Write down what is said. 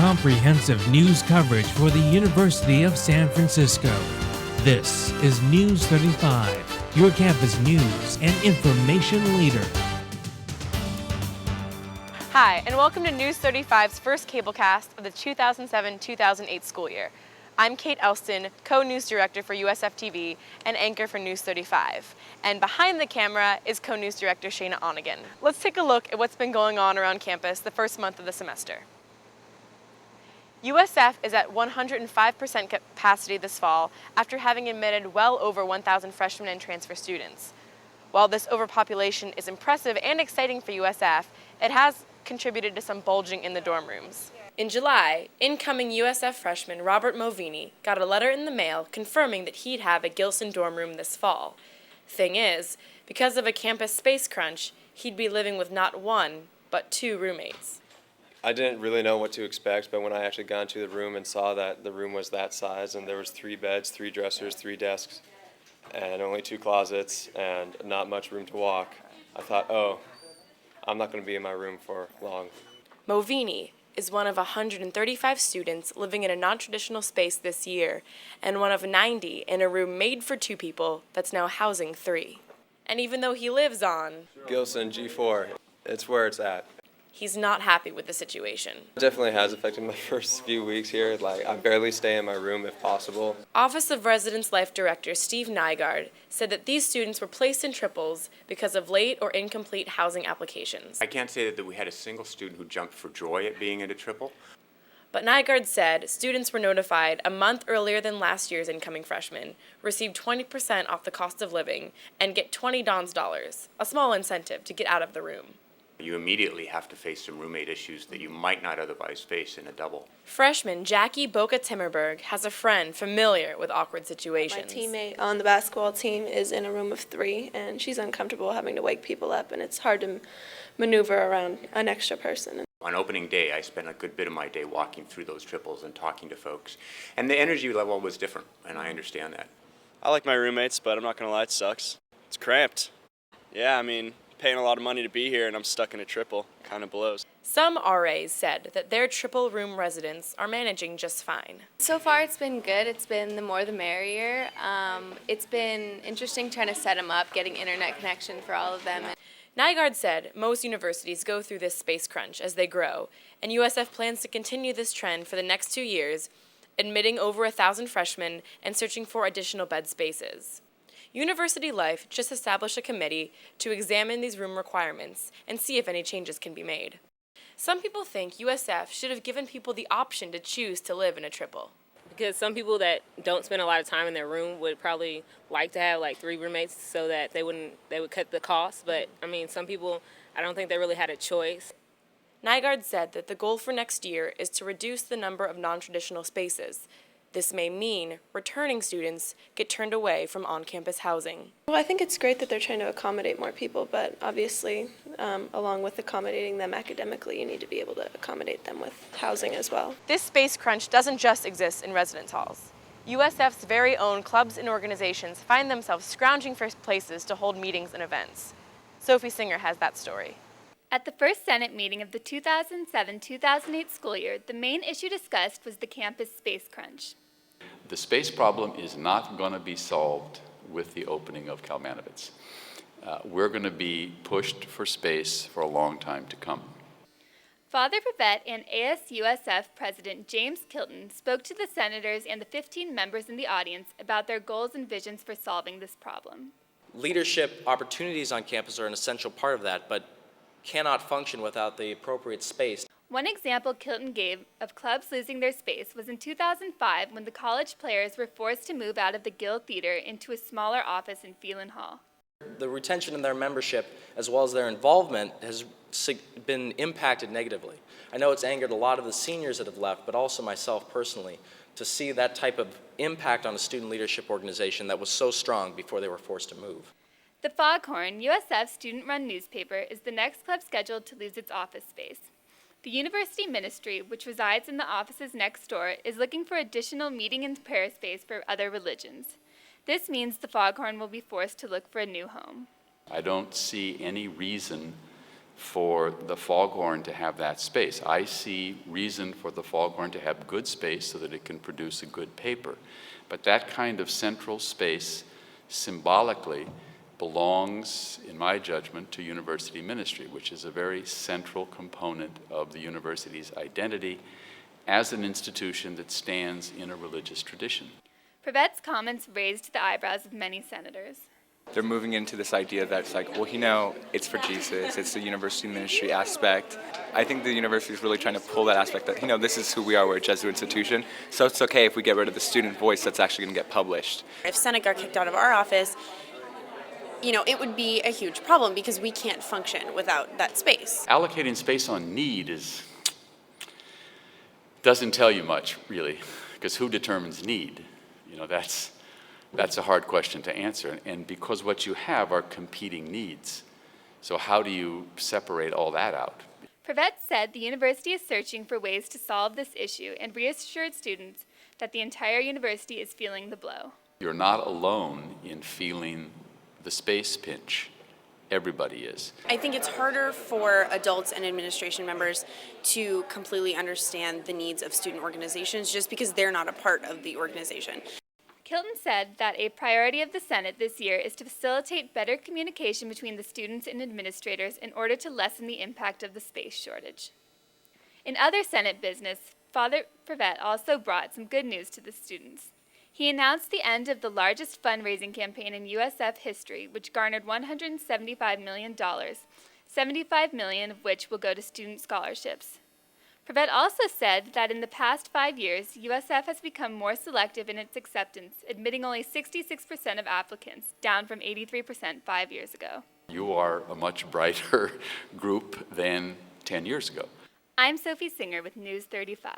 comprehensive news coverage for the University of San Francisco. This is News 35, your campus news and information leader. Hi, and welcome to News 35's first cablecast of the 2007-2008 school year. I'm Kate Elston, co-news director for USFtv and anchor for News 35. And behind the camera is co-news director Shaina Onnagan. Let's take a look at what's been going on around campus the first month of the semester. USF is at 105% capacity this fall after having admitted well over 1,000 freshmen and transfer students. While this overpopulation is impressive and exciting for USF, it has contributed to some bulging in the dorm rooms. In July, incoming USF freshman Robert Movini got a letter in the mail confirming that he'd have a Gilson dorm room this fall. Thing is, because of a campus space crunch, he'd be living with not one, but two roommates. I didn't really know what to expect, but when I actually got into the room and saw that the room was that size and there was 3 beds, 3 dressers, 3 desks, and only 2 closets and not much room to walk, I thought, oh, I'm not going to be in my room for long. Movini is one of 135 students living in a non-traditional space this year, and one of 90 in a room made for 2 people that's now housing 3. And even though he lives on Gilson G4, it's where it's at. He's not happy with the situation. It definitely has affected my first few weeks here. I barely stay in my room if possible. Office of Residence Life Director Steve Nygaard said that these students were placed in triples because of late or incomplete housing applications. I can't say that we had a single student who jumped for joy at being in a triple. But Nygaard said students were notified a month earlier than last year's incoming freshmen, received 20% off the cost of living, and get $20 dollars, a small incentive to get out of the room. You immediately have to face some roommate issues that you might not otherwise face in a double. Freshman Jackie Boca-Timmerberg has a friend familiar with awkward situations. My teammate on the basketball team is in a room of 3, and she's uncomfortable having to wake people up, and it's hard to maneuver around an extra person. On opening day, I spent a good bit of my day walking through those triples and talking to folks. And the energy level was different, and I understand that. I like my roommates, but I'm not going to lie, it sucks. It's cramped. Yeah, paying a lot of money to be here and I'm stuck in a triple. Kind of blows. Some RAs said that their triple room residents are managing just fine. So far it's been good. It's been the more the merrier. It's been interesting trying to set them up, getting internet connection for all of them. Nygaard said most universities go through this space crunch as they grow, and USF plans to continue this trend for the next 2 years, admitting over 1,000 freshmen and searching for additional bed spaces. University Life just established a committee to examine these room requirements and see if any changes can be made. Some people think USF should have given people the option to choose to live in a triple. Because some people that don't spend a lot of time in their room would probably like to have 3 roommates so that they would cut the cost. But some people, I don't think they really had a choice. Nygaard said that the goal for next year is to reduce the number of non-traditional spaces. This may mean returning students get turned away from on-campus housing. Well, I think it's great that they're trying to accommodate more people, but obviously, along with accommodating them academically, you need to be able to accommodate them with housing as well. This space crunch doesn't just exist in residence halls. USF's very own clubs and organizations find themselves scrounging for places to hold meetings and events. Sophie Singer has that story. At the first Senate meeting of the 2007-2008 school year, the main issue discussed was the campus space crunch. The space problem is not going to be solved with the opening of Kalmanovitz. We're going to be pushed for space for a long time to come. Father Brevet and ASUSF President James Kilton spoke to the senators and the 15 members in the audience about their goals and visions for solving this problem. Leadership opportunities on campus are an essential part of that, but cannot function without the appropriate space. One example Kilton gave of clubs losing their space was in 2005 when the college players were forced to move out of the Gill Theater into a smaller office in Phelan Hall. The retention in their membership as well as their involvement has been impacted negatively. I know it's angered a lot of the seniors that have left, but also myself personally, to see that type of impact on a student leadership organization that was so strong before they were forced to move. The Foghorn, USF's student-run newspaper, is the next club scheduled to lose its office space. The university ministry, which resides in the offices next door, is looking for additional meeting and prayer space for other religions. This means the Foghorn will be forced to look for a new home. I don't see any reason for the foghorn to have that space. I see reason for the foghorn to have good space so that it can produce a good paper. But that kind of central space symbolically belongs, in my judgment, to university ministry, which is a very central component of the university's identity as an institution that stands in a religious tradition. Privette's comments raised the eyebrows of many senators. They're moving into this idea that it's like, well, you know, it's for Jesus, it's the university ministry aspect. I think the university is really trying to pull that aspect that, you know, this is who we are, we're a Jesuit institution, so it's okay if we get rid of the student voice that's actually going to get published. If Senate got kicked out of our office, you know, it would be a huge problem because we can't function without that space. Allocating space on need doesn't tell you much, really, because who determines need? You know, that's a hard question to answer, and because what you have are competing needs. So how do you separate all that out? Privette said the university is searching for ways to solve this issue and reassured students that the entire university is feeling the blow. You're not alone in feeling the space pinch. Everybody is. I think it's harder for adults and administration members to completely understand the needs of student organizations just because they're not a part of the organization. Kilton said that a priority of the Senate this year is to facilitate better communication between the students and administrators in order to lessen the impact of the space shortage. In other Senate business, Father Privette also brought some good news to the students. He announced the end of the largest fundraising campaign in USF history, which garnered $175 million, $75 million of which will go to student scholarships. Privette also said that in the past 5 years, USF has become more selective in its acceptance, admitting only 66% of applicants, down from 83% 5 years ago. You are a much brighter group than 10 years ago. I'm Sophie Singer with News 35.